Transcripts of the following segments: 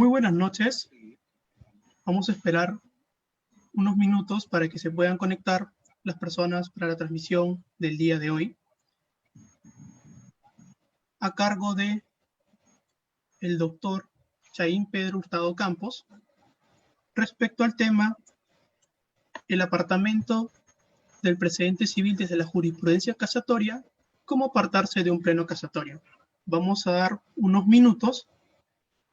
Muy buenas noches. Vamos a esperar unos minutos para que se puedan conectar las personas para la transmisión del día de hoy, a cargo de el doctor Chaín Pedro Hurtado Campos, respecto al tema el apartamiento del precedente civil desde la jurisprudencia casatoria, cómo apartarse de un pleno casatorio. Vamos a dar unos minutos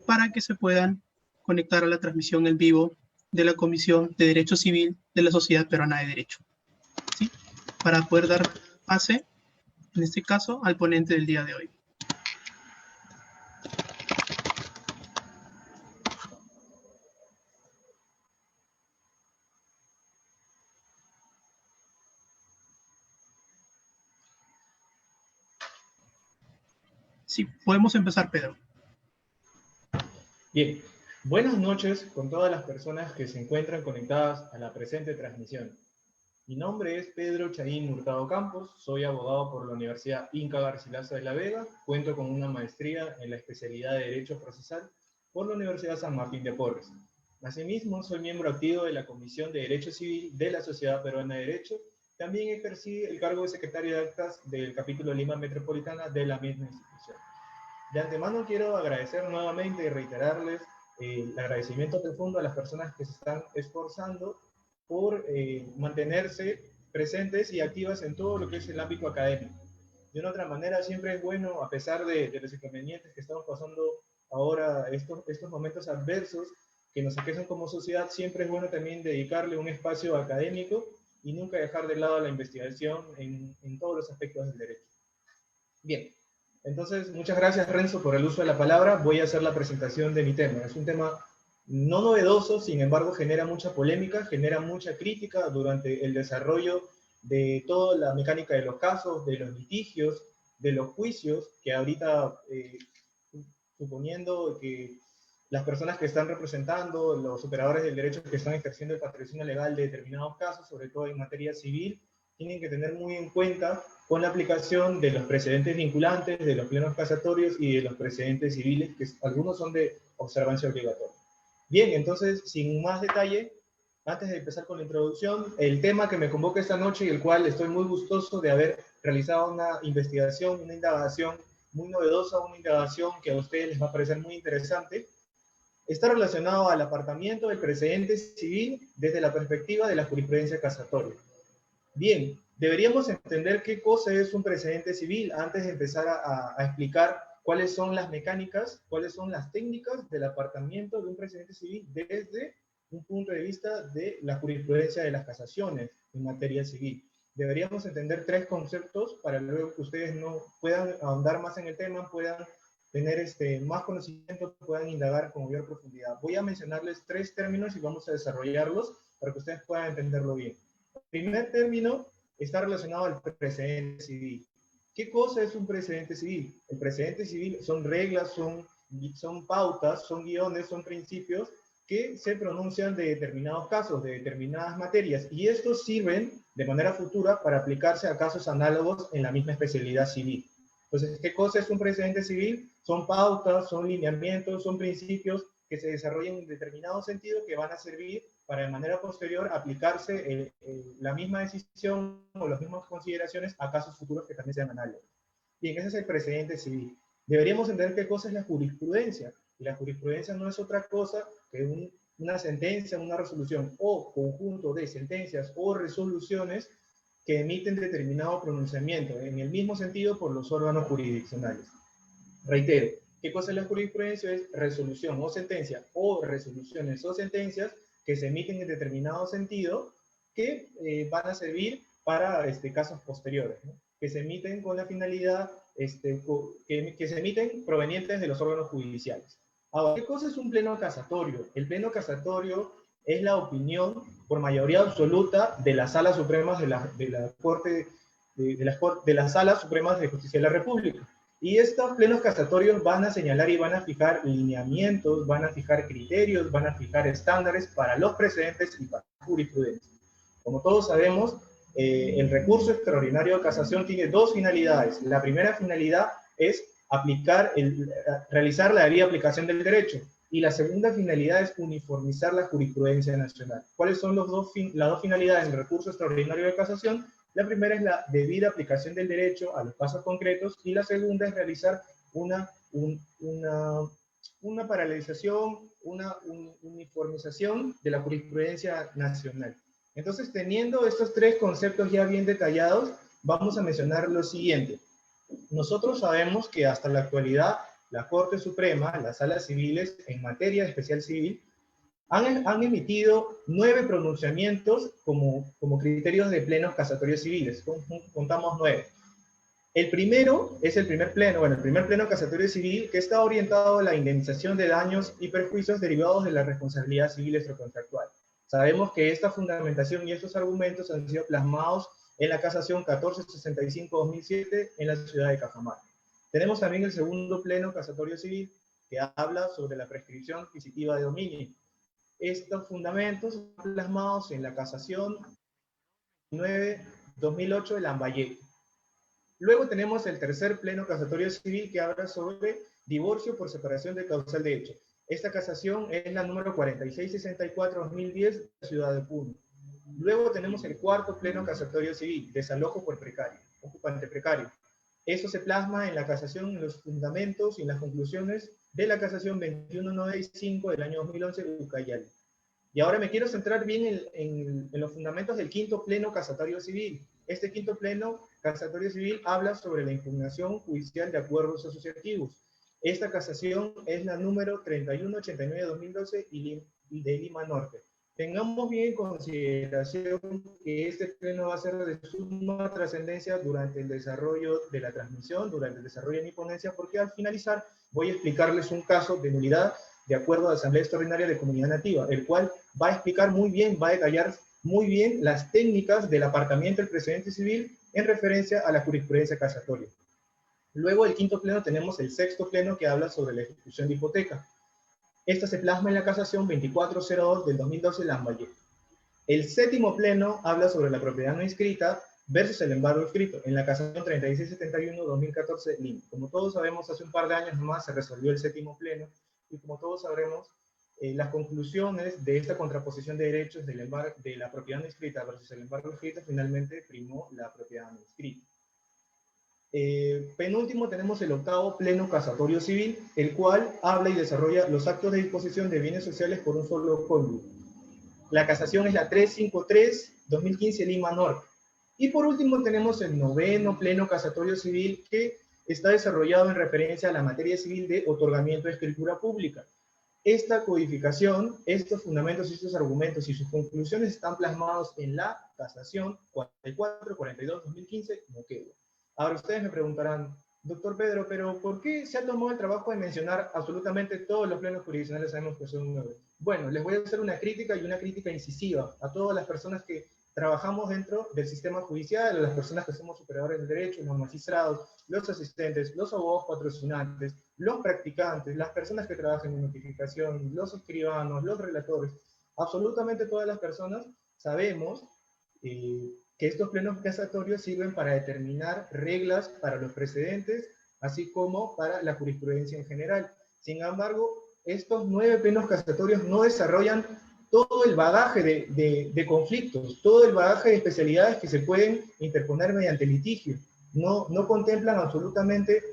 para que se puedan conectar a la transmisión en vivo de la Comisión de Derecho Civil de la Sociedad Peruana de Derecho, ¿sí? Para poder dar pase, en este caso, al ponente del día de hoy. Sí, podemos empezar, Pedro. Bien, buenas noches con todas las personas que se encuentran conectadas a la presente transmisión. Mi nombre es Pedro Chaín Hurtado Campos, soy abogado por la Universidad Inca Garcilaso de la Vega, cuento con una maestría en la especialidad de Derecho Procesal por la Universidad San Martín de Porres. Asimismo, soy miembro activo de la Comisión de Derecho Civil de la Sociedad Peruana de Derecho. También ejercí el cargo de secretario de actas del capítulo Lima Metropolitana de la misma institución. De antemano quiero agradecer nuevamente y reiterarles el agradecimiento profundo a las personas que se están esforzando por mantenerse presentes y activas en todo lo que es el ámbito académico. De una otra manera, siempre es bueno, a pesar de los inconvenientes que estamos pasando ahora, estos momentos adversos que nos aquejan como sociedad, siempre es bueno también dedicarle un espacio académico y nunca dejar de lado la investigación en todos los aspectos del derecho. Bien. Entonces, muchas gracias Renzo por el uso de la palabra. Voy a hacer la presentación de mi tema. Es un tema no novedoso, sin embargo genera mucha polémica, genera mucha crítica durante el desarrollo de toda la mecánica de los casos, de los litigios, de los juicios, que ahorita, suponiendo que las personas que están representando, los operadores del derecho que están ejerciendo el patrocinio legal de determinados casos, sobre todo en materia civil, tienen que tener muy en cuenta con la aplicación de los precedentes vinculantes, de los plenos casatorios y de los precedentes civiles, que algunos son de observancia obligatoria. Bien, entonces, sin más detalle, antes de empezar con la introducción, el tema que me convoca esta noche y el cual estoy muy gustoso de haber realizado una investigación, una indagación muy novedosa, una indagación que a ustedes les va a parecer muy interesante, está relacionado al apartamiento del precedente civil desde la perspectiva de la jurisprudencia casatoria. Bien, deberíamos entender qué cosa es un precedente civil antes de empezar a explicar cuáles son las mecánicas, cuáles son las técnicas del apartamiento de un precedente civil desde un punto de vista de la jurisprudencia de las casaciones en materia civil. Deberíamos entender tres conceptos para luego que ustedes no puedan ahondar más en el tema, puedan tener más conocimiento, puedan indagar con mayor profundidad. Voy a mencionarles tres términos y vamos a desarrollarlos para que ustedes puedan entenderlo bien. El primer término está relacionado al precedente civil. ¿Qué cosa es un precedente civil? El precedente civil son reglas, son pautas, son guiones, son principios que se pronuncian de determinados casos, de determinadas materias, y estos sirven de manera futura para aplicarse a casos análogos en la misma especialidad civil. Entonces, ¿qué cosa es un precedente civil? Son pautas, son lineamientos, son principios que se desarrollan en determinado sentido que van a servir para de manera posterior aplicarse la misma decisión o las mismas consideraciones a casos futuros que también sean análogos. Bien, ese es el precedente civil. Deberíamos entender qué cosa es la jurisprudencia. Y la jurisprudencia no es otra cosa que una sentencia, una resolución o conjunto de sentencias o resoluciones que emiten determinado pronunciamiento, en el mismo sentido por los órganos jurisdiccionales. Reitero, ¿qué cosa es la jurisprudencia? Es resolución o sentencia, o resoluciones o sentencias que se emiten en determinado sentido, que van a servir para casos posteriores, ¿no? Que se emiten con la finalidad, que se emiten provenientes de los órganos judiciales. Ahora, ¿qué cosa es un pleno casatorio? El pleno casatorio es la opinión por mayoría absoluta de las salas supremas de las salas supremas de justicia de la República. Y estos plenos casatorios van a señalar y van a fijar lineamientos, van a fijar criterios, van a fijar estándares para los precedentes y para la jurisprudencia. Como todos sabemos, el recurso extraordinario de casación tiene dos finalidades. La primera finalidad es realizar la debida aplicación del derecho. y la segunda finalidad es uniformizar la jurisprudencia nacional. ¿Cuáles son las dos finalidades del recurso extraordinario de casación? La primera es la debida aplicación del derecho a los casos concretos, y la segunda es realizar una paralelización, una uniformización de la jurisprudencia nacional. Entonces, teniendo estos tres conceptos ya bien detallados, vamos a mencionar lo siguiente. Nosotros sabemos que hasta la actualidad la Corte Suprema, las salas civiles en materia de especial civil, han emitido 9 pronunciamientos como criterios de plenos casatorios civiles. Contamos 9. El primero es el primer pleno casatorio civil, que está orientado a la indemnización de daños y perjuicios derivados de la responsabilidad civil extracontractual. Sabemos que esta fundamentación y estos argumentos han sido plasmados en la casación 1465-2007 en la ciudad de Cajamarca. Tenemos también el segundo pleno casatorio civil, que habla sobre la prescripción adquisitiva de dominio. Estos fundamentos están plasmados en la casación 9-2008 de Lambayeque. Luego tenemos el tercer pleno casatorio civil, que habla sobre divorcio por separación de causal de hecho. Esta casación es la número 4664-2010 de la ciudad de Puno. Luego tenemos el cuarto pleno casatorio civil, desalojo por precario, ocupante precario. Eso se plasma en la casación, en los fundamentos y en las conclusiones de la casación 2195 del año 2011 de Ucayali. Y ahora me quiero centrar bien en los fundamentos del quinto pleno casatorio civil. Este quinto pleno casatorio civil habla sobre la impugnación judicial de acuerdos asociativos. Esta casación es la número 3189-2012 de Lima Norte. Tengamos bien en consideración que este pleno va a ser de suma trascendencia durante el desarrollo de la transmisión, durante el desarrollo de mi ponencia, porque al finalizar voy a explicarles un caso de nulidad de acuerdo a la Asamblea Extraordinaria de Comunidad Nativa, el cual va a explicar muy bien, va a detallar muy bien las técnicas del apartamiento del precedente civil en referencia a la jurisprudencia casatoria. Luego del quinto pleno tenemos el sexto pleno, que habla sobre la ejecución de hipoteca. Esta se plasma en la casación 2402 del 2012 de Lambayeque. El séptimo pleno habla sobre la propiedad no inscrita versus el embargo escrito, en la casación 3671-2014 Lima. Como todos sabemos, hace un par de años nomás se resolvió el séptimo pleno, y como todos sabremos, las conclusiones de esta contraposición de derechos de la propiedad no inscrita versus el embargo escrito, finalmente primó la propiedad no inscrita. Penúltimo tenemos el octavo pleno casatorio civil, el cual habla y desarrolla los actos de disposición de bienes sociales por un solo cónyuge. La casación es la 353-2015 Lima Norte. Y por último tenemos el noveno pleno casatorio civil, que está desarrollado en referencia a la materia civil de otorgamiento de escritura pública. Esta codificación, estos fundamentos y estos argumentos y sus conclusiones están plasmados en la casación 44-42-2015 Moquegua. Ahora ustedes me preguntarán, doctor Pedro, pero ¿por qué se ha tomado el trabajo de mencionar absolutamente todos los plenos jurisdiccionales? Sabemos que son 9. Bueno, les voy a hacer una crítica, y una crítica incisiva a todas las personas que trabajamos dentro del sistema judicial, a las personas que somos superadores del derecho, los magistrados, los asistentes, los abogados patrocinantes, los practicantes, las personas que trabajan en notificación, los escribanos, los relatores. Absolutamente todas las personas sabemos que estos plenos casatorios sirven para determinar reglas para los precedentes, así como para la jurisprudencia en general. Sin embargo, estos 9 plenos casatorios no desarrollan todo el bagaje de conflictos, todo el bagaje de especialidades que se pueden interponer mediante litigio. No contemplan absolutamente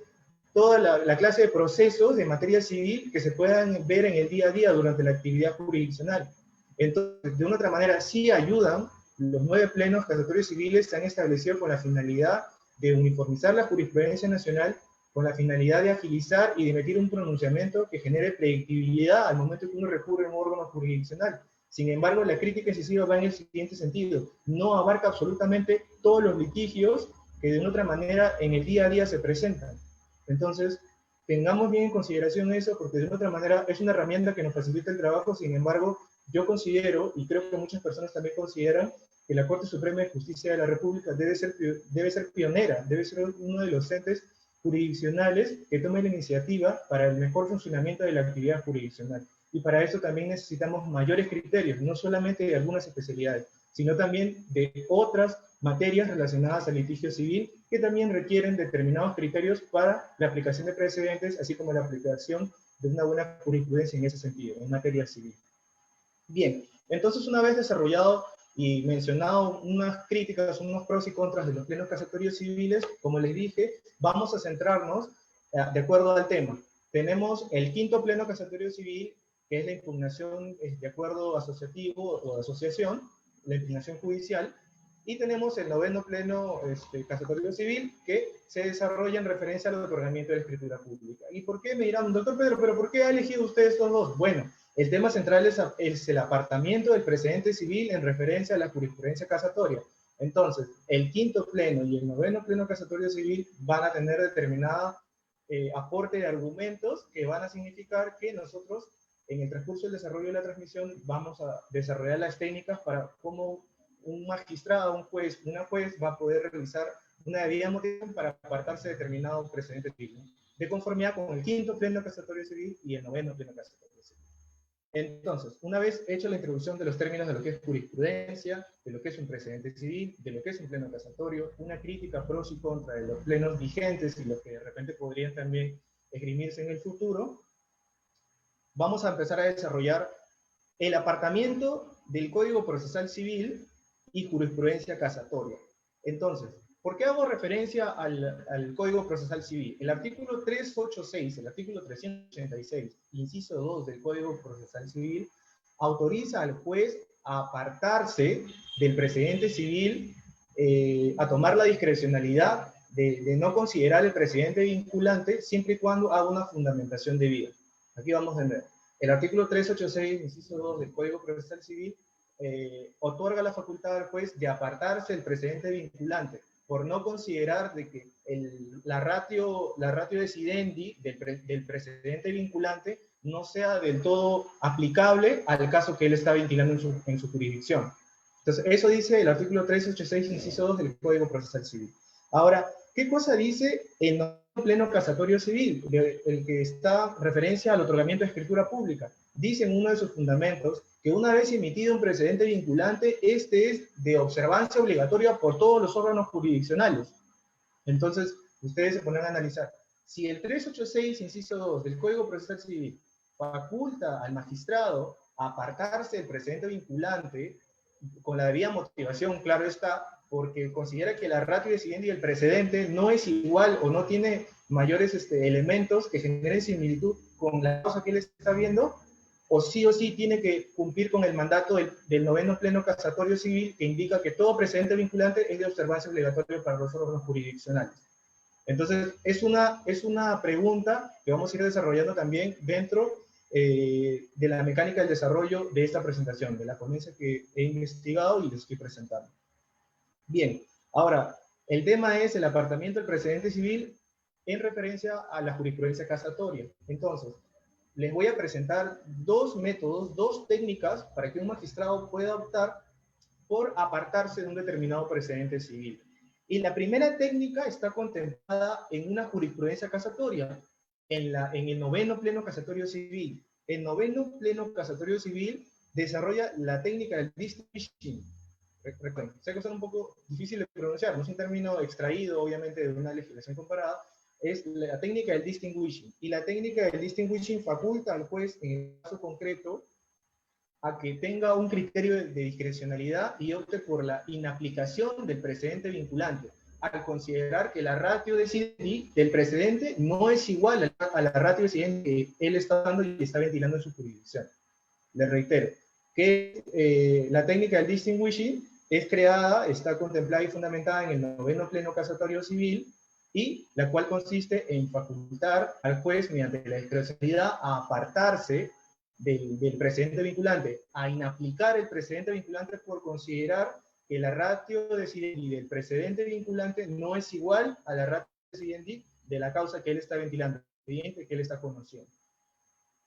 toda la clase de procesos de materia civil que se puedan ver en el día a día durante la actividad jurisdiccional. Entonces, de una otra manera, sí ayudan. Los 9 plenos casatorios civiles se han establecido con la finalidad de uniformizar la jurisprudencia nacional, con la finalidad de agilizar y de emitir un pronunciamiento que genere predictibilidad al momento que uno recurre a un órgano jurisdiccional. Sin embargo, la crítica excesiva va en el siguiente sentido: no abarca absolutamente todos los litigios que de una otra manera en el día a día se presentan. Entonces, tengamos bien en consideración eso, porque de una otra manera es una herramienta que nos facilita el trabajo. Sin embargo, yo considero, y creo que muchas personas también consideran, que la Corte Suprema de Justicia de la República debe ser pionera, debe ser uno de los entes jurisdiccionales que tome la iniciativa para el mejor funcionamiento de la actividad jurisdiccional. Y para eso también necesitamos mayores criterios, no solamente de algunas especialidades, sino también de otras materias relacionadas al litigio civil, que también requieren determinados criterios para la aplicación de precedentes, así como la aplicación de una buena jurisprudencia en ese sentido, en materia civil. Bien, entonces una vez desarrollado y mencionado unas críticas, unos pros y contras de los plenos casatorios civiles, como les dije, vamos a centrarnos de acuerdo al tema. Tenemos el quinto pleno casatorio civil, que es la impugnación de acuerdo asociativo o de asociación, la impugnación judicial, y tenemos el noveno pleno casatorio civil, que se desarrolla en referencia al otorgamiento de la escritura pública. ¿Y por qué? Me dirán, doctor Pedro, ¿pero por qué ha elegido usted estos dos? Bueno, el tema central es el apartamiento del precedente civil en referencia a la jurisprudencia casatoria. Entonces, el quinto pleno y el noveno pleno casatorio civil van a tener determinada aporte de argumentos que van a significar que nosotros, en el transcurso del desarrollo de la transmisión, vamos a desarrollar las técnicas para cómo un magistrado, un juez, una juez va a poder realizar una debida motivación para apartarse de determinado precedente civil, ¿no? De conformidad con el quinto pleno casatorio civil y el noveno pleno casatorio civil. Entonces, una vez hecha la introducción de los términos de lo que es jurisprudencia, de lo que es un precedente civil, de lo que es un pleno casatorio, una crítica pros y contra de los plenos vigentes y los que de repente podrían también esgrimirse en el futuro, vamos a empezar a desarrollar el apartamiento del Código Procesal Civil y jurisprudencia casatoria. Entonces, ¿por qué hago referencia al Código Procesal Civil? El artículo 386, el artículo 386, inciso 2 del Código Procesal Civil, autoriza al juez a apartarse del precedente civil, a tomar la discrecionalidad de no considerar el precedente vinculante siempre y cuando haga una fundamentación debida. Aquí vamos a ver. El artículo 386, inciso 2 del Código Procesal Civil, otorga la facultad al juez de apartarse del precedente vinculante por no considerar de que la ratio decidendi del precedente vinculante no sea del todo aplicable al caso que él está ventilando en su jurisdicción. Entonces, eso dice el artículo 386, inciso 2 del Código Procesal Civil. Ahora, ¿qué cosa dice el pleno casatorio civil, el que está referencia al otorgamiento de escritura pública? Dice en uno de sus fundamentos que una vez emitido un precedente vinculante, este es de observancia obligatoria por todos los órganos jurisdiccionales. Entonces, ustedes se ponen a analizar. Si el 386, inciso 2 del Código Procesal Civil faculta al magistrado a apartarse del precedente vinculante, con la debida motivación, claro está, porque considera que la ratio decidendi del precedente no es igual o no tiene mayores elementos que generen similitud con la causa que él está viendo, o sí tiene que cumplir con el mandato del noveno pleno casatorio civil, que indica que todo precedente vinculante es de observancia obligatoria para los órganos jurisdiccionales. Entonces, es una pregunta que vamos a ir desarrollando también dentro de la mecánica del desarrollo de esta presentación, de la ponencia que he investigado y les estoy presentando. Bien, ahora, el tema es el apartamiento del precedente civil en referencia a la jurisprudencia casatoria. Entonces, les voy a presentar dos métodos, dos técnicas para que un magistrado pueda optar por apartarse de un determinado precedente civil. Y la primera técnica está contemplada en una jurisprudencia casatoria, en el noveno pleno casatorio civil. El noveno pleno casatorio civil desarrolla la técnica del distinguishing. Recuerden, sé que es un poco difícil de pronunciar, no es un término extraído, obviamente, de una legislación comparada, es la técnica del distinguishing. Y la técnica del distinguishing faculta al juez, en el caso concreto, a que tenga un criterio de discrecionalidad y opte por la inaplicación del precedente vinculante, al considerar que la ratio decidendi del precedente no es igual a la ratio decidendi que él está dando y está ventilando en su jurisdicción. Les reitero, que la técnica del distinguishing es creada, está contemplada y fundamentada en el noveno pleno casatorio civil, y la cual consiste en facultar al juez, mediante la discrecionalidad, a apartarse del precedente vinculante, a inaplicar el precedente vinculante por considerar que la ratio decidendi del precedente vinculante no es igual a la ratio decidendi de la causa que él está ventilando, que él está conociendo.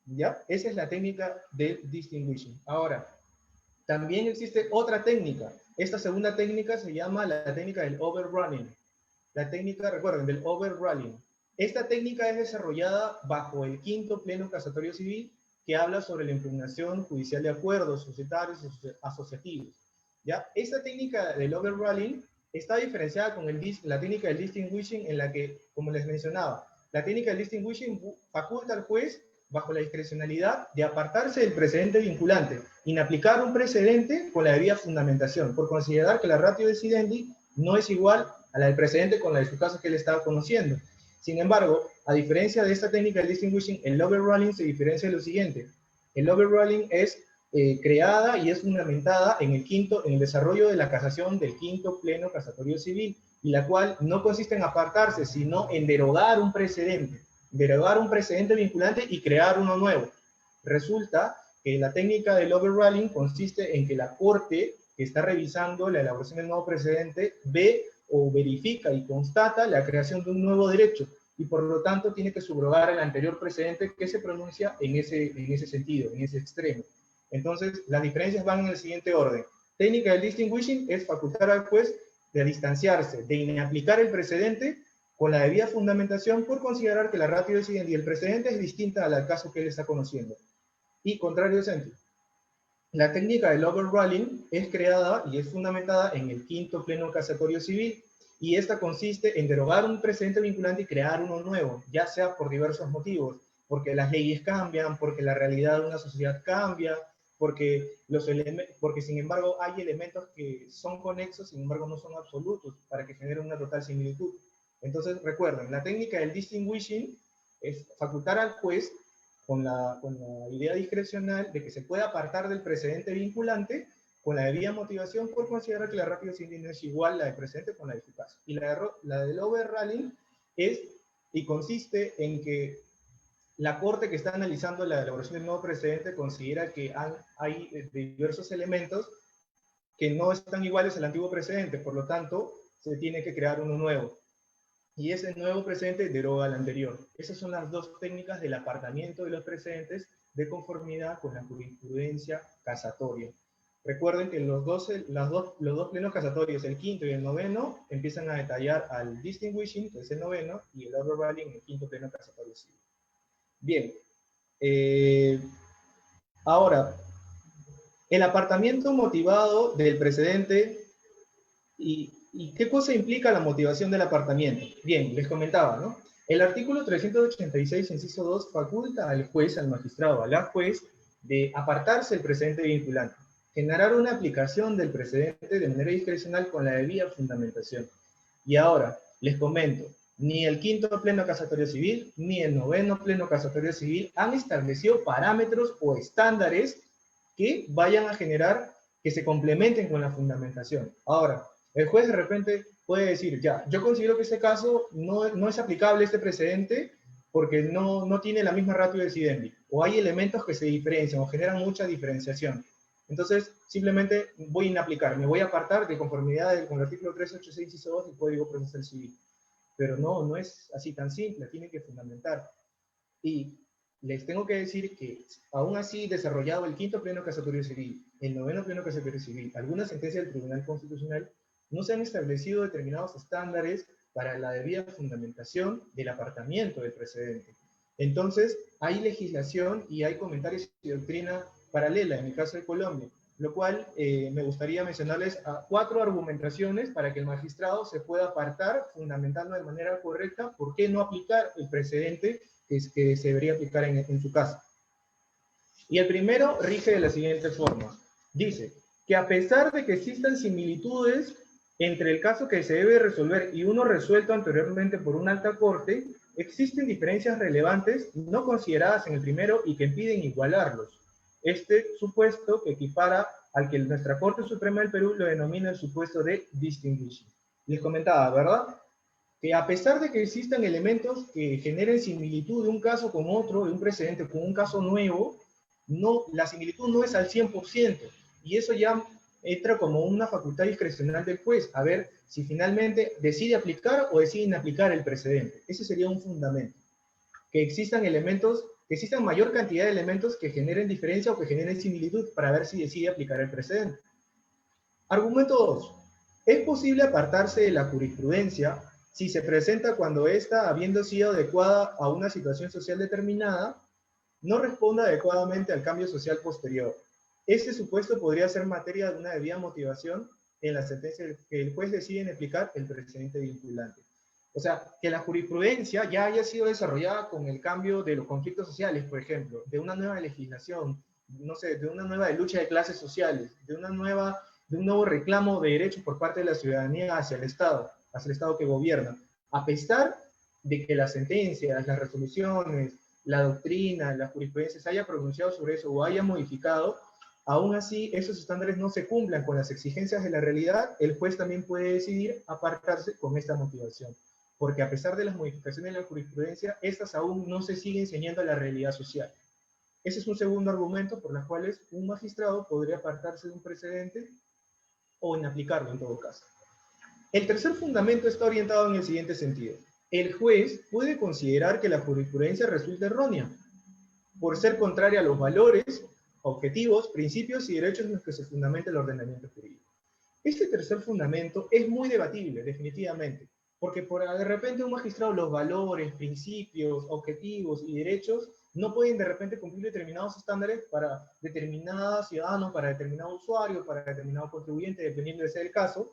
¿Ya? Esa es la técnica del distinguishing. Ahora, también existe otra técnica. Esta segunda técnica se llama la técnica del overrunning. La técnica, recuerden, del overrunning. Esta técnica es desarrollada bajo el quinto pleno casatorio civil, que habla sobre la impugnación judicial de acuerdos societarios y asociativos. ¿Ya? Esta técnica del overrunning está diferenciada con la técnica del distinguishing, en la que, como les mencionaba, la técnica del distinguishing faculta al juez bajo la discrecionalidad de apartarse del precedente vinculante, inaplicar un precedente con la debida fundamentación, por considerar que la ratio decidendi no es igual a la del precedente con la de su caso que él estaba conociendo. Sin embargo, a diferencia de esta técnica del distinguishing, el overruling se diferencia de lo siguiente. El overruling es creada y es fundamentada en el desarrollo de la casación del quinto pleno casatorio civil, y la cual no consiste en apartarse, sino en derogar un precedente vinculante y crear uno nuevo. Resulta que la técnica del overruling consiste en que la Corte que está revisando la elaboración del nuevo precedente ve o verifica y constata la creación de un nuevo derecho, y por lo tanto tiene que subrogar el anterior precedente que se pronuncia en ese sentido, en ese extremo. Entonces, las diferencias van en el siguiente orden. Técnica del distinguishing es facultar al juez de distanciarse, de inaplicar el precedente con la debida fundamentación por considerar que la ratio decidendi y el precedente es distinta al caso que él está conociendo. Y contrario sentido. La técnica del overruling es creada y es fundamentada en el quinto pleno casatorio civil, y esta consiste en derogar un precedente vinculante y crear uno nuevo, ya sea por diversos motivos, porque las leyes cambian, porque la realidad de una sociedad cambia, porque sin embargo hay elementos que son conexos, sin embargo no son absolutos, para que generen una total similitud. Entonces recuerden, la técnica del distinguishing es facultar al juez con la idea discrecional de que se puede apartar del precedente vinculante con la debida motivación por considerar que la ratio decidendi no es igual la del precedente con la de su caso. Y la del overruling consiste en que la Corte que está analizando la elaboración del nuevo precedente considera que hay diversos elementos que no están iguales al antiguo precedente, por lo tanto, se tiene que crear uno nuevo. Y ese nuevo precedente deroga al anterior. Esas son las dos técnicas del apartamiento de los precedentes de conformidad con la jurisprudencia casatoria. Recuerden que los dos plenos casatorios, el quinto y el noveno, empiezan a detallar al distinguishing, que es el noveno, y el overruling, el quinto pleno casatorio civil. Bien. Ahora, el apartamiento motivado del precedente ¿y qué cosa implica la motivación del apartamiento? Bien, les comentaba, ¿no? El artículo 386, inciso 2, faculta al juez, al magistrado, a la juez, de apartarse del precedente vinculante, generar una aplicación del precedente de manera discrecional con la debida fundamentación. Y ahora, les comento, ni el quinto pleno casatorio civil, ni el noveno pleno casatorio civil han establecido parámetros o estándares que vayan a generar que se complementen con la fundamentación. Ahora, el juez de repente puede decir, ya, yo considero que este caso no es aplicable este precedente porque no tiene la misma ratio decidendi, o hay elementos que se diferencian o generan mucha diferenciación. Entonces, simplemente voy a inaplicar, me voy a apartar de conformidad con el artículo 386, inciso 2 del Código Procesal Civil. Pero no es así tan simple, tiene que fundamentar. Y les tengo que decir que, aún así, desarrollado el quinto pleno casatorio civil, el noveno pleno casatorio civil, algunas sentencias del Tribunal Constitucional, no se han establecido determinados estándares para la debida fundamentación del apartamiento del precedente. Entonces, hay legislación y hay comentarios y doctrina paralela, en el caso de Colombia, lo cual me gustaría mencionarles 4 argumentaciones para que el magistrado se pueda apartar, fundamentando de manera correcta por qué no aplicar el precedente que se debería aplicar en su caso. Y el primero rige de la siguiente forma. Dice que a pesar de que existan similitudes entre el caso que se debe resolver y uno resuelto anteriormente por una alta corte, existen diferencias relevantes no consideradas en el primero y que impiden igualarlos. Este supuesto que equipara al que nuestra Corte Suprema del Perú lo denomina el supuesto de distinguishing. Les comentaba, ¿verdad?, que a pesar de que existan elementos que generen similitud de un caso con otro, de un precedente con un caso nuevo, la similitud no es al 100%, y eso ya entra como una facultad discrecional del juez, a ver si finalmente decide aplicar o decide inaplicar el precedente. Ese sería un fundamento. Que existan mayor cantidad de elementos que generen diferencia o que generen similitud para ver si decide aplicar el precedente. Argumento 2. Es posible apartarse de la jurisprudencia si se presenta cuando ésta, habiendo sido adecuada a una situación social determinada, no responda adecuadamente al cambio social posterior. Este supuesto podría ser materia de una debida motivación en la sentencia que el juez decide aplicar el precedente vinculante. O sea, que la jurisprudencia ya haya sido desarrollada con el cambio de los conflictos sociales, por ejemplo, de una nueva legislación, no sé, de una nueva lucha de clases sociales, de un nuevo reclamo de derechos por parte de la ciudadanía hacia el Estado que gobierna. A pesar de que las sentencias, las resoluciones, la doctrina, la jurisprudencia se haya pronunciado sobre eso o haya modificado, aún así esos estándares no se cumplan con las exigencias de la realidad, el juez también puede decidir apartarse con esta motivación. Porque a pesar de las modificaciones de la jurisprudencia, estas aún no se siguen enseñando a la realidad social. Ese es un segundo argumento por los cuales un magistrado podría apartarse de un precedente o inaplicarlo en todo caso. El tercer fundamento está orientado en el siguiente sentido. El juez puede considerar que la jurisprudencia resulta errónea por ser contraria a los valores, objetivos, principios y derechos en los que se fundamenta el ordenamiento jurídico. Este tercer fundamento es muy debatible, definitivamente, porque de repente un magistrado los valores, principios, objetivos y derechos no pueden de repente cumplir determinados estándares para determinado ciudadano, para determinado usuario, para determinado contribuyente, dependiendo de ser el caso,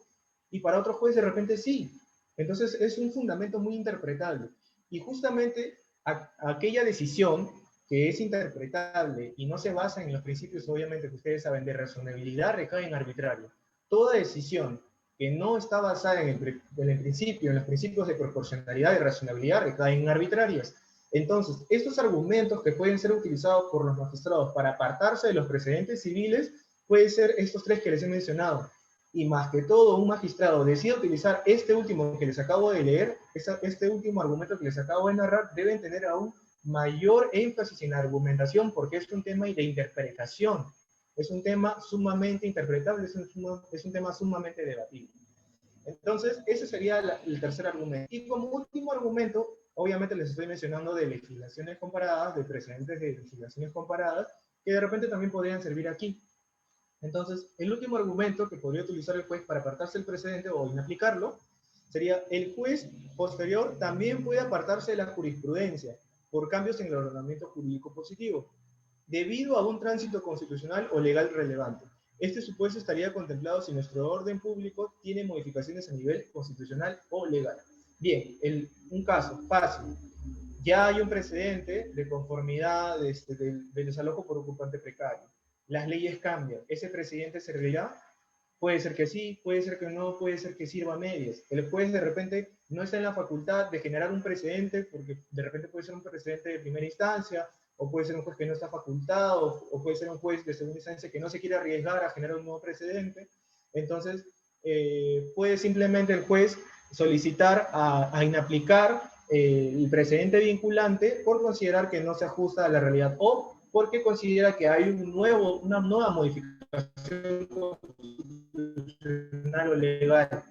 y para otro juez de repente sí. Entonces es un fundamento muy interpretable. Y justamente aquella decisión que es interpretable y no se basa en los principios, obviamente, que ustedes saben, de razonabilidad, recae en arbitrario. Toda decisión que no está basada en el principio, en los principios de proporcionalidad y racionalidad, recaen en arbitrarias. Entonces, estos argumentos que pueden ser utilizados por los magistrados para apartarse de los precedentes civiles, pueden ser estos tres que les he mencionado. Y más que todo, un magistrado decide utilizar este último que les acabo de leer, este último argumento que les acabo de narrar, deben tener aún mayor énfasis en la argumentación porque es un tema de interpretación. Es un tema sumamente interpretable, es un tema sumamente debatible. Entonces, ese sería el tercer argumento. Y como último argumento, obviamente les estoy mencionando de legislaciones comparadas, de precedentes de legislaciones comparadas, que de repente también podrían servir aquí. Entonces, el último argumento que podría utilizar el juez para apartarse del precedente o inaplicarlo, sería el juez posterior también puede apartarse de la jurisprudencia por cambios en el ordenamiento jurídico positivo, debido a un tránsito constitucional o legal relevante. Este supuesto estaría contemplado si nuestro orden público tiene modificaciones a nivel constitucional o legal. Bien, un caso fácil. Ya hay un precedente de conformidad del desalojo por ocupante precario. Las leyes cambian. ¿Ese precedente servirá? Puede ser que sí, puede ser que no, puede ser que sirva a medias. El juez de repente no está en la facultad de generar un precedente, porque de repente puede ser un precedente de primera instancia, o puede ser un juez que no está facultado, o puede ser un juez de segunda instancia que no se quiere arriesgar a generar un nuevo precedente. Entonces, puede simplemente el juez solicitar a inaplicar el precedente vinculante por considerar que no se ajusta a la realidad o porque considera que hay una nueva modificación constitucional o legal.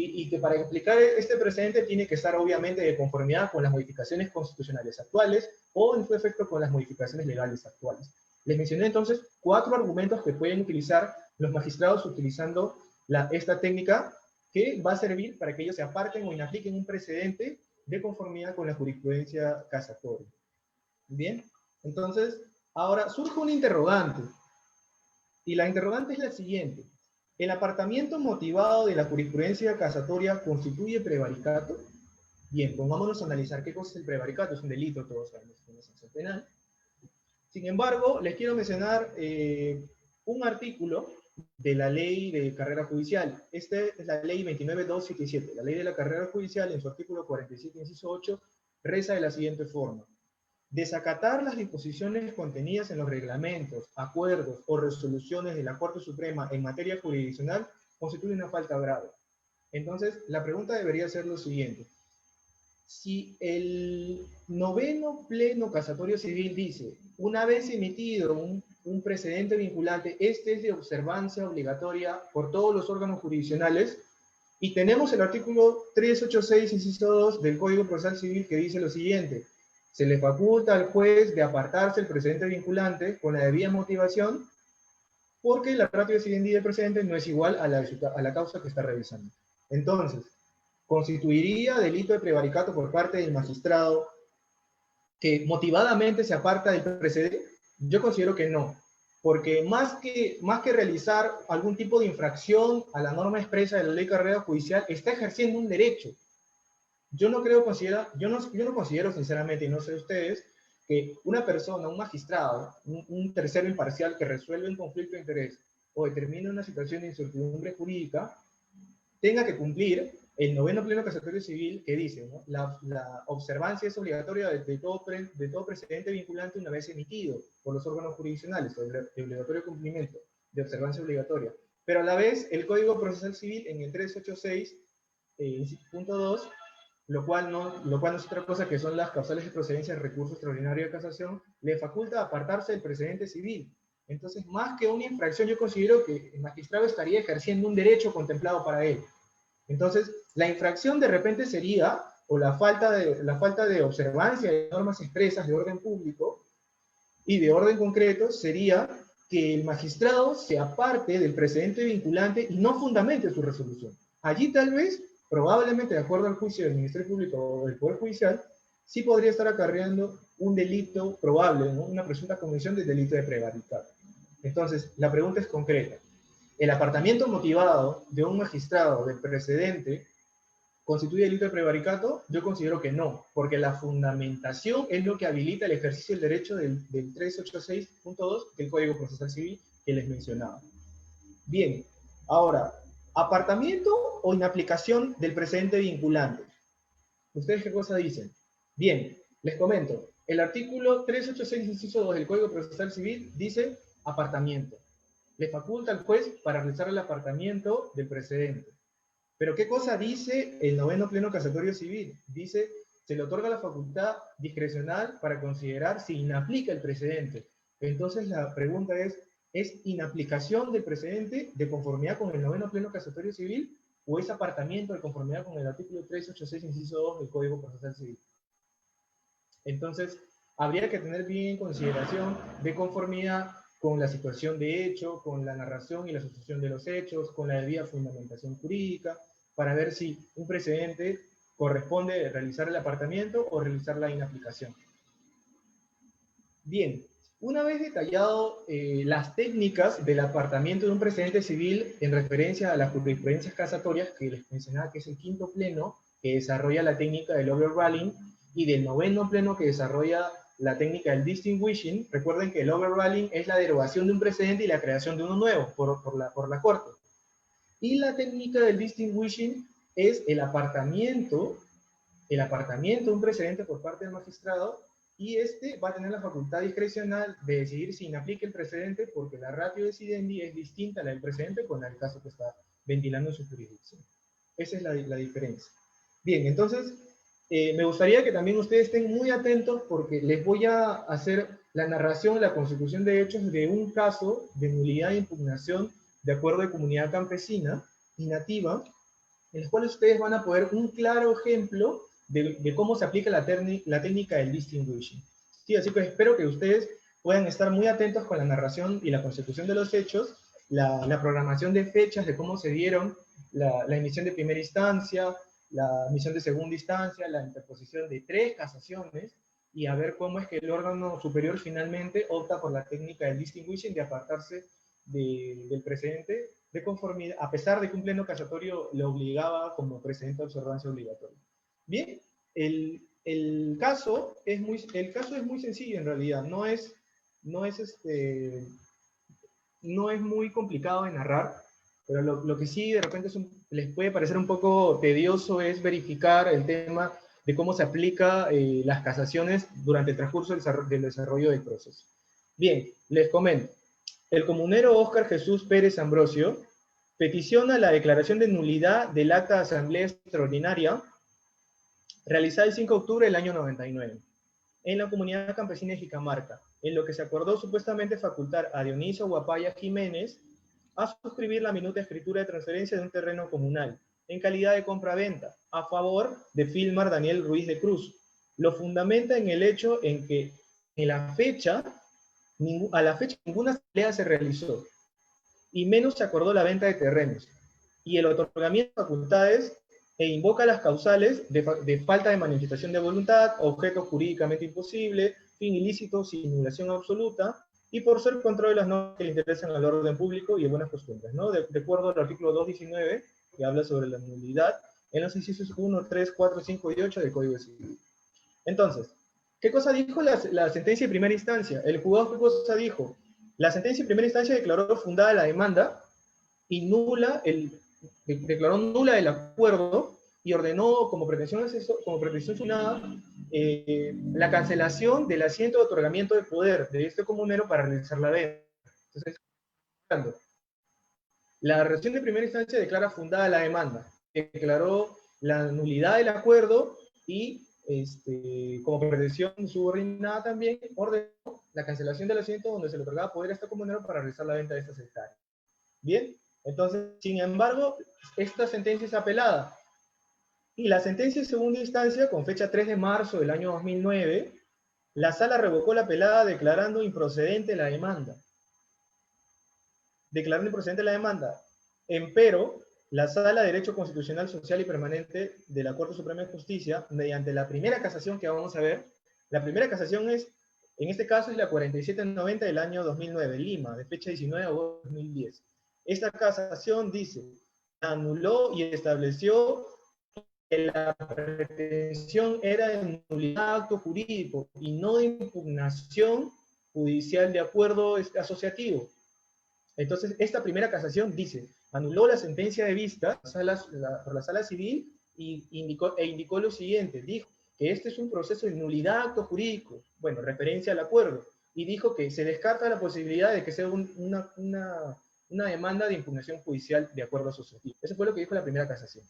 Y que para explicar este precedente tiene que estar obviamente de conformidad con las modificaciones constitucionales actuales o en su efecto con las modificaciones legales actuales. Les mencioné entonces 4 argumentos que pueden utilizar los magistrados utilizando esta técnica que va a servir para que ellos se aparten o inapliquen un precedente de conformidad con la jurisprudencia casatoria. Bien, entonces ahora surge un interrogante y la interrogante es la siguiente. ¿El apartamiento motivado de la jurisprudencia casatoria constituye prevaricato? Bien, pongámonos a analizar qué cosa es el prevaricato. Es un delito, todos sabemos que es una sanción penal. Sin embargo, les quiero mencionar un artículo de la ley de carrera judicial. Esta es la ley 29277. La ley de la carrera judicial, en su artículo 47, inciso 8, reza de la siguiente forma. Desacatar las disposiciones contenidas en los reglamentos, acuerdos o resoluciones de la Corte Suprema en materia jurisdiccional constituye una falta grave. Entonces, la pregunta debería ser lo siguiente. Si el 9º Pleno Casatorio Civil dice, una vez emitido un precedente vinculante, este es de observancia obligatoria por todos los órganos jurisdiccionales, y tenemos el artículo 386, inciso 2 del Código Procesal Civil que dice lo siguiente: se le faculta al juez de apartarse el precedente vinculante con la debida motivación porque la ratio decidendi del precedente no es igual a la causa que está revisando. Entonces, ¿constituiría delito de prevaricato por parte del magistrado que motivadamente se aparta del precedente? Yo considero que no, porque más que realizar algún tipo de infracción a la norma expresa de la ley de carrera judicial, está ejerciendo un derecho. yo no considero sinceramente, y no sé ustedes, que una persona, un magistrado, un tercero imparcial que resuelve un conflicto de interés o determina una situación de incertidumbre jurídica, tenga que cumplir el noveno pleno casatorio civil que dice, ¿no? La observancia es obligatoria de todo precedente vinculante una vez emitido por los órganos jurisdiccionales, de obligatorio cumplimiento, de observancia obligatoria. Pero a la vez, el Código Procesal Civil en el 386.2, lo cual no es otra cosa que son las causales de procedencia de recurso extraordinario de casación, le faculta apartarse del precedente civil. Entonces, más que una infracción, yo considero que el magistrado estaría ejerciendo un derecho contemplado para él. Entonces, la infracción de repente sería, o la falta de observancia de normas expresas de orden público y de orden concreto, sería que el magistrado se aparte del precedente vinculante y no fundamente su resolución. Allí tal vez, probablemente de acuerdo al juicio del Ministerio Público o del Poder Judicial, sí podría estar acarreando un delito probable, ¿no? Una presunta comisión de delito de prevaricato. Entonces, la pregunta es concreta. ¿El apartamiento motivado de un magistrado del precedente constituye delito de prevaricato? Yo considero que no, porque la fundamentación es lo que habilita el ejercicio del derecho del 386.2 del Código Procesal Civil que les mencionaba. Bien, ahora, ¿apartamiento o inaplicación del precedente vinculante? ¿Ustedes qué cosa dicen? Bien, les comento. El artículo 386, inciso 2 del Código Procesal Civil dice apartamiento. Le faculta al juez para realizar el apartamiento del precedente. Pero ¿qué cosa dice el noveno pleno casatorio civil? Dice, se le otorga la facultad discrecional para considerar si inaplica el precedente. Entonces la pregunta ¿es inaplicación del precedente de conformidad con el noveno pleno casatorio civil o es apartamiento de conformidad con el artículo 386, inciso 2 del Código Procesal Civil? Entonces, habría que tener bien en consideración de conformidad con la situación de hecho, con la narración y la sucesión de los hechos, con la debida fundamentación jurídica, para ver si un precedente corresponde realizar el apartamiento o realizar la inaplicación. Bien, una vez detallado las técnicas del apartamiento de un precedente civil en referencia a las jurisprudencias casatorias, que les mencionaba que es el quinto pleno que desarrolla la técnica del overruling, y del noveno pleno que desarrolla la técnica del distinguishing. Recuerden que el overruling es la derogación de un precedente y la creación de uno nuevo por la Corte. Y la técnica del distinguishing es el apartamiento de un precedente por parte del magistrado, y este va a tener la facultad discrecional de decidir si inaplica el precedente porque la ratio decidendi es distinta a la del precedente con el caso que está ventilando en su jurisdicción. Esa es la diferencia. Bien, entonces, me gustaría que también ustedes estén muy atentos porque les voy a hacer la narración, la consecución de hechos de un caso de nulidad e impugnación de acuerdo de comunidad campesina y nativa, en los cuales ustedes van a poder un claro ejemplo de cómo se aplica la técnica del distinguishing. Sí, así que espero que ustedes puedan estar muy atentos con la narración y la consecución de los hechos, la programación de fechas de cómo se dieron la emisión de primera instancia, la emisión de segunda instancia, la interposición de 3 casaciones, y a ver cómo es que el órgano superior finalmente opta por la técnica del distinguishing de apartarse del precedente de conformidad, a pesar de que un pleno casatorio le obligaba como precedente de observancia obligatoria. Bien, el caso es muy sencillo en realidad, no es muy complicado de narrar, pero lo que sí de repente les puede parecer un poco tedioso es verificar el tema de cómo se aplica las casaciones durante el transcurso del desarrollo del proceso. Bien, les comento. El comunero Óscar Jesús Pérez Ambrosio peticiona la declaración de nulidad del acta de asamblea extraordinaria realizada el 5 de octubre del año 99 en la comunidad campesina de Jicamarca, en lo que se acordó supuestamente facultar a Dionisio Guapaya Jiménez a suscribir la minuta escritura de transferencia de un terreno comunal en calidad de compra-venta a favor de Filmar Daniel Ruiz de Cruz. Lo fundamenta en el hecho en que a la fecha ninguna asamblea se realizó, y menos se acordó la venta de terrenos, y el otorgamiento de facultades, e invoca las causales de falta de manifestación de voluntad, objeto jurídicamente imposible, fin ilícito, simulación absoluta, y por ser contra de las normas que le interesan al orden público y de buenas costumbres, ¿no? De acuerdo al artículo 219, que habla sobre la nulidad, en los incisos 1, 3, 4, 5 y 8 del Código Civil. Entonces, ¿qué cosa dijo la sentencia de primera instancia? El juzgado, ¿qué cosa dijo? La sentencia de primera instancia declaró fundada la demanda y declaró nula el acuerdo y ordenó como pretensión fundada la cancelación del asiento de otorgamiento de poder de este comunero para realizar la venta. Entonces, la resolución de primera instancia declara fundada la demanda, declaró la nulidad del acuerdo y como pretensión subordinada también ordenó la cancelación del asiento donde se le otorgaba poder a este comunero para realizar la venta de estas hectáreas. Bien, entonces, sin embargo, esta sentencia es apelada. Y la sentencia de segunda instancia, con fecha 3 de marzo del año 2009, la sala revocó la apelada declarando improcedente la demanda. Declarando improcedente la demanda. Empero, la Sala de Derecho Constitucional, Social y Permanente de la Corte Suprema de Justicia, mediante la primera casación que vamos a ver, la primera casación es, en este caso es la 4790 del año 2009, Lima, de fecha 19 de agosto de 2010. Esta casación dice, anuló y estableció que la pretensión era de nulidad de acto jurídico y no de impugnación judicial de acuerdo asociativo. Entonces, esta primera casación dice, anuló la sentencia de vista por la sala civil y indicó lo siguiente, dijo que este es un proceso de nulidad de acto jurídico, bueno, referencia al acuerdo, y dijo que se descarta la posibilidad de que sea una demanda de impugnación judicial de acuerdo asociativo. Eso fue lo que dijo la primera casación.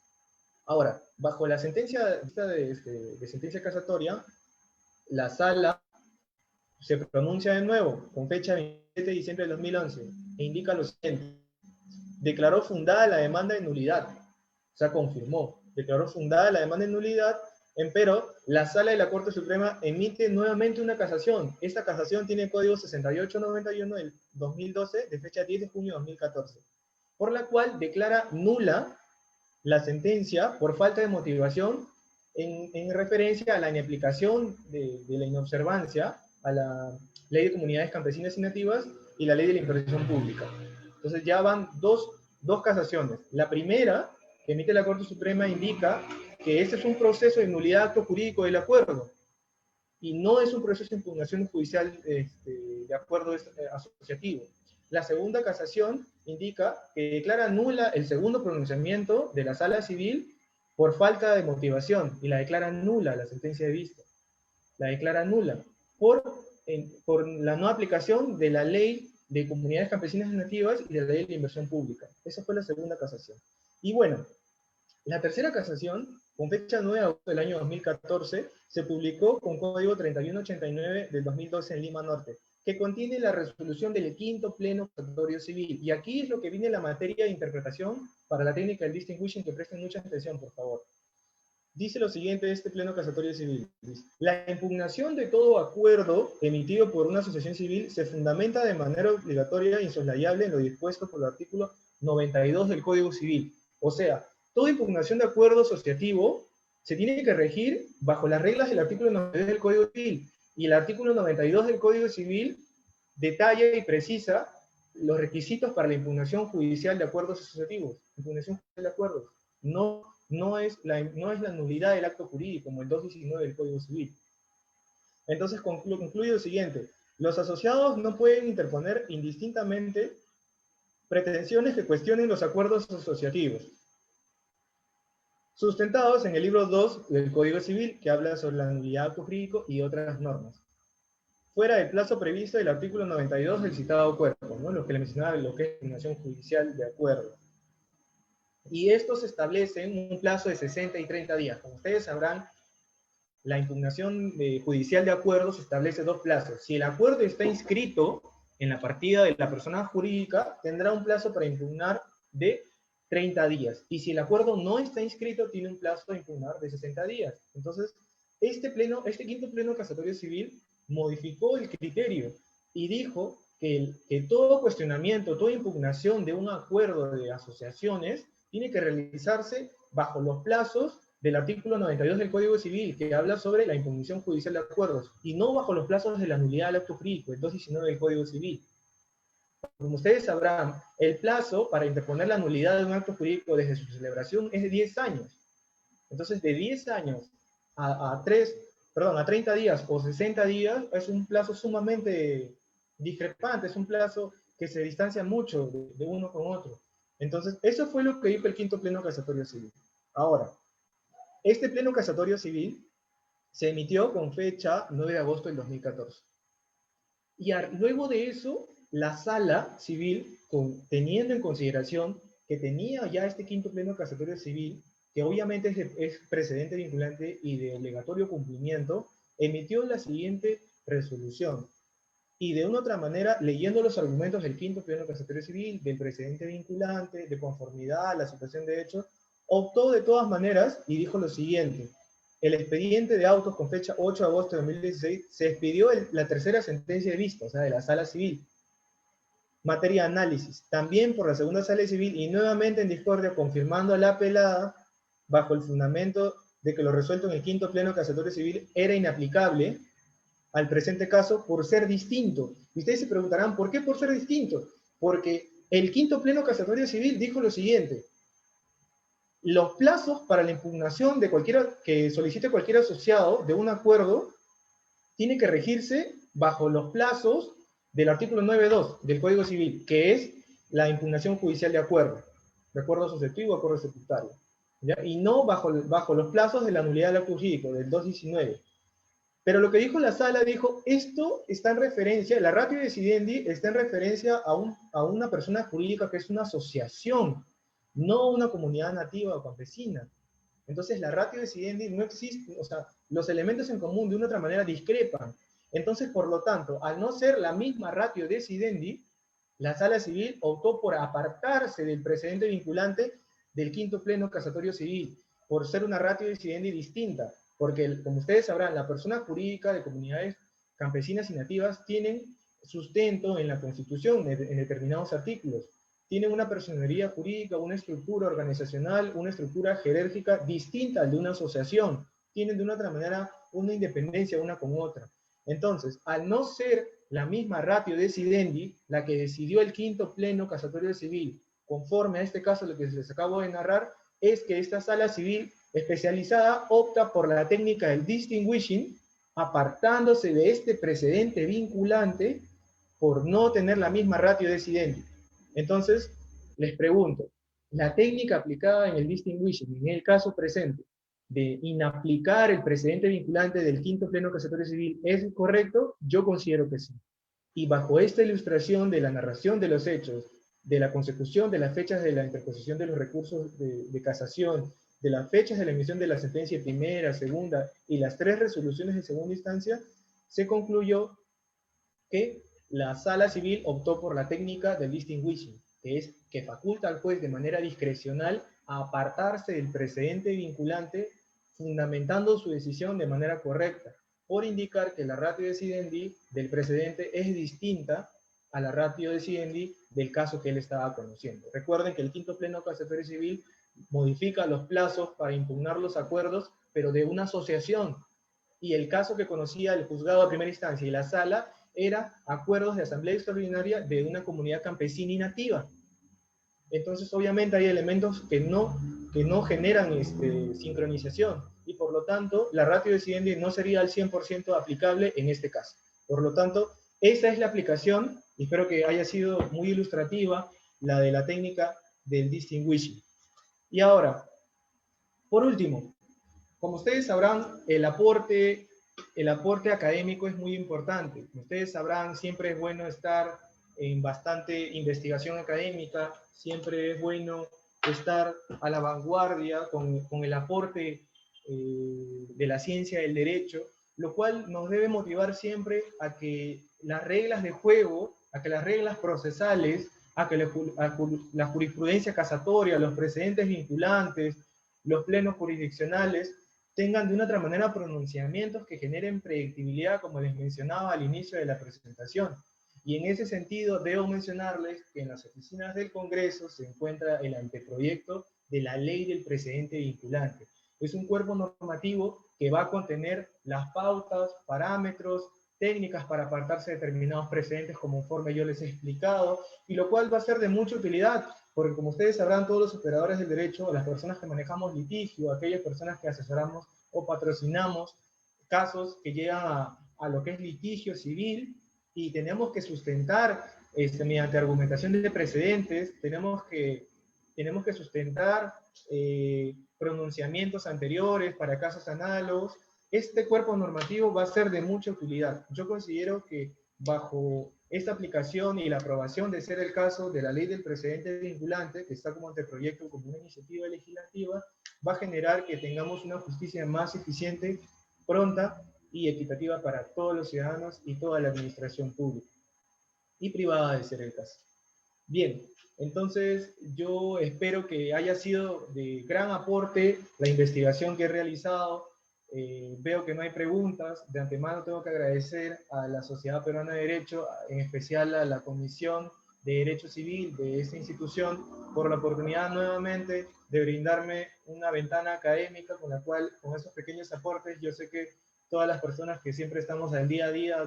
Ahora, bajo la sentencia de sentencia casatoria, la sala se pronuncia de nuevo, con fecha 27 de diciembre de 2011, e indica lo siguiente. Declaró fundada la demanda de nulidad. O sea, confirmó. Declaró fundada la demanda de nulidad, empero la Sala de la Corte Suprema emite nuevamente una casación. Esta casación tiene el código 6891 del 2012, de fecha 10 de junio de 2014, por la cual declara nula la sentencia por falta de motivación en referencia a la inaplicación de la inobservancia a la Ley de Comunidades Campesinas y Nativas y la Ley de la Inversión Pública. Entonces ya van dos casaciones. La primera, que emite la Corte Suprema, indica que este es un proceso de nulidad de acto jurídico del acuerdo y no es un proceso de impugnación judicial de acuerdo asociativo. La segunda casación indica que declara nula el segundo pronunciamiento de la Sala Civil por falta de motivación y la declara nula la sentencia de vista. La declara nula por la no aplicación de la Ley de Comunidades Campesinas y Nativas y de la Ley de Inversión Pública. Esa fue la segunda casación. Y bueno, la tercera casación, con fecha 9 de agosto del año 2014, se publicó con código 3189 del 2012 en Lima Norte, que contiene la resolución del quinto pleno casatorio civil. Y aquí es lo que viene la materia de interpretación para la técnica del distinguishing, que presten mucha atención, por favor. Dice lo siguiente de este pleno casatorio civil. La impugnación de todo acuerdo emitido por una asociación civil se fundamenta de manera obligatoria e insoslayable en lo dispuesto por el artículo 92 del Código Civil. O sea, toda impugnación de acuerdo asociativo se tiene que regir bajo las reglas del artículo 92 del Código Civil. Y el artículo 92 del Código Civil detalla y precisa los requisitos para la impugnación judicial de acuerdos asociativos. Impugnación judicial de acuerdos. No es la nulidad del acto jurídico, como el 219 del Código Civil. Entonces concluye lo siguiente. Los asociados no pueden interponer indistintamente pretensiones que cuestionen los acuerdos asociativos, sustentados en el libro 2 del Código Civil, que habla sobre la nulidad del acto jurídico y otras normas, fuera del plazo previsto del artículo 92 del citado cuerpo, ¿no? Lo que le mencionaba, lo que es impugnación judicial de acuerdo. Y estos establecen un plazo de 60 y 30 días. Como ustedes sabrán, la impugnación judicial de acuerdos establece dos plazos. Si el acuerdo está inscrito en la partida de la persona jurídica, tendrá un plazo para impugnar de 30 días. Y si el acuerdo no está inscrito, tiene un plazo de impugnar de 60 días. Entonces, este quinto pleno casatorio civil modificó el criterio y dijo que todo cuestionamiento, toda impugnación de un acuerdo de asociaciones tiene que realizarse bajo los plazos del artículo 92 del Código Civil, que habla sobre la impugnación judicial de acuerdos, y no bajo los plazos de la nulidad del acto jurídico, el 219 del Código Civil. Como ustedes sabrán, el plazo para interponer la nulidad de un acto jurídico desde su celebración es de 10 años. Entonces, de 10 años a 30 días o 60 días es un plazo sumamente discrepante, es un plazo que se distancia mucho de uno con otro. Entonces, eso fue lo que dijo el quinto pleno casatorio civil. Ahora, este pleno casatorio civil se emitió con fecha 9 de agosto del 2014. Y luego de eso, la sala civil, teniendo en consideración que tenía ya este quinto pleno casatorio civil, que obviamente es precedente vinculante y de obligatorio cumplimiento, emitió la siguiente resolución. Y de una otra manera, leyendo los argumentos del quinto pleno casatorio civil, del precedente vinculante, de conformidad a la situación de hecho, optó de todas maneras y dijo lo siguiente: el expediente de autos con fecha 8 de agosto de 2016 se expidió la tercera sentencia de vista, o sea, de la sala civil. Materia de análisis, también por la segunda sala civil y nuevamente en discordia, confirmando a la apelada, bajo el fundamento de que lo resuelto en el quinto pleno casatorio civil era inaplicable al presente caso por ser distinto. Y ustedes se preguntarán, ¿por qué por ser distinto? Porque el quinto pleno casatorio civil dijo lo siguiente: los plazos para la impugnación de cualquiera que solicite cualquier asociado de un acuerdo tiene que regirse bajo los plazos del artículo 9.2 del Código Civil, que es la impugnación judicial de acuerdo susceptivo, acuerdo estatutario, ¿ya? Y no bajo los plazos de la nulidad del acto jurídico, del 219. Pero lo que dijo la sala, dijo, esto está en referencia, la ratio decidendi está en referencia a una persona jurídica que es una asociación, no una comunidad nativa o campesina. Entonces la ratio decidendi no existe, o sea, los elementos en común de una otra manera discrepan. Entonces, por lo tanto, al no ser la misma ratio decidendi, la sala civil optó por apartarse del precedente vinculante del quinto pleno casatorio civil, por ser una ratio decidendi distinta. Porque, como ustedes sabrán, la persona jurídica de comunidades campesinas y nativas tienen sustento en la Constitución, en determinados artículos. Tienen una personería jurídica, una estructura organizacional, una estructura jerárquica distinta al de una asociación. Tienen de una otra manera una independencia una con otra. Entonces, al no ser la misma ratio decidendi, la que decidió el quinto pleno casatorio civil, conforme a este caso lo que les acabo de narrar, es que esta sala civil especializada opta por la técnica del distinguishing, apartándose de este precedente vinculante por no tener la misma ratio decidendi. Entonces, les pregunto, la técnica aplicada en el distinguishing, en el caso presente, de inaplicar el precedente vinculante del quinto pleno casatorio civil, ¿es correcto? Yo considero que sí. Y bajo esta ilustración de la narración de los hechos, de la consecución de las fechas de la interposición de los recursos de casación, de las fechas de la emisión de la sentencia de primera, segunda y las 3 resoluciones de segunda instancia, se concluyó que la sala civil optó por la técnica del distinguishing, que es que faculta al juez de manera discrecional a apartarse del precedente vinculante, fundamentando su decisión de manera correcta, por indicar que la ratio decidendi del precedente es distinta a la ratio decidendi del caso que él estaba conociendo. Recuerden que el quinto pleno casatorio civil modifica los plazos para impugnar los acuerdos, pero de una asociación, y el caso que conocía el juzgado de primera instancia y la sala era acuerdos de asamblea extraordinaria de una comunidad campesina y nativa. Entonces, obviamente, hay elementos que no generan sincronización, y por lo tanto, la ratio decidendi no sería al 100% aplicable en este caso. Por lo tanto, esa es la aplicación, y espero que haya sido muy ilustrativa, la de la técnica del distinguishing. Y ahora, por último, como ustedes sabrán, el aporte académico es muy importante. Como ustedes sabrán, siempre es bueno estar en bastante investigación académica, siempre es bueno estar a la vanguardia con el aporte de la ciencia del derecho, lo cual nos debe motivar siempre a que las reglas de juego, a que las reglas procesales, a que la jurisprudencia casatoria, los precedentes vinculantes, los plenos jurisdiccionales, tengan de una otra manera pronunciamientos que generen predictibilidad, como les mencionaba al inicio de la presentación. Y en ese sentido, debo mencionarles que en las oficinas del Congreso se encuentra el anteproyecto de la ley del precedente vinculante. Es un cuerpo normativo que va a contener las pautas, parámetros, técnicas para apartarse de determinados precedentes, conforme yo les he explicado, y lo cual va a ser de mucha utilidad, porque como ustedes sabrán, todos los operadores del derecho, las personas que manejamos litigio, aquellas personas que asesoramos o patrocinamos casos que llegan a lo que es litigio civil, y tenemos que sustentar mediante argumentación de precedentes, tenemos que sustentar pronunciamientos anteriores para casos análogos. Este cuerpo normativo va a ser de mucha utilidad. Yo considero que bajo esta aplicación y la aprobación, de ser el caso, de la ley del precedente vinculante, que está como anteproyecto, como una iniciativa legislativa, va a generar que tengamos una justicia más eficiente, pronta y equitativa para todos los ciudadanos y toda la administración pública y privada, de ser el caso. Bien, entonces yo espero que haya sido de gran aporte la investigación que he realizado. Veo que no hay preguntas. De antemano tengo que agradecer a la Sociedad Peruana de Derecho, en especial a la Comisión de Derecho Civil de esta institución, por la oportunidad nuevamente de brindarme una ventana académica con la cual, con esos pequeños aportes, yo sé que todas las personas que siempre estamos al día a día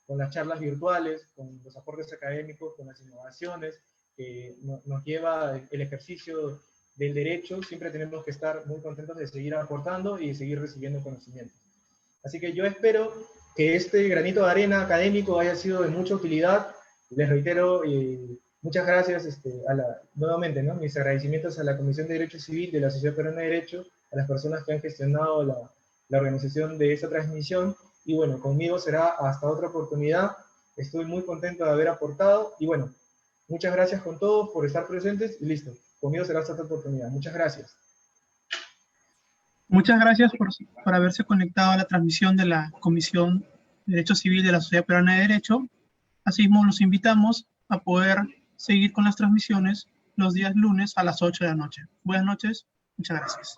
con las charlas virtuales, con los aportes académicos, con las innovaciones que nos lleva el ejercicio del derecho, siempre tenemos que estar muy contentos de seguir aportando y de seguir recibiendo conocimientos. Así que yo espero que este granito de arena académico haya sido de mucha utilidad. Les reitero, muchas gracias nuevamente, ¿no? Mis agradecimientos a la Comisión de Derecho Civil de la Sociedad Peruana de Derecho, a las personas que han gestionado la organización de esta transmisión, y bueno, conmigo será hasta otra oportunidad. Estoy muy contento de haber aportado, y bueno, muchas gracias con todos por estar presentes, y listo, conmigo será hasta otra oportunidad. Muchas gracias. Muchas gracias por haberse conectado a la transmisión de la Comisión de Derecho Civil de la Sociedad Peruana de Derecho. Asimismo, los invitamos a poder seguir con las transmisiones los días lunes a las 8 de la noche. Buenas noches, muchas gracias.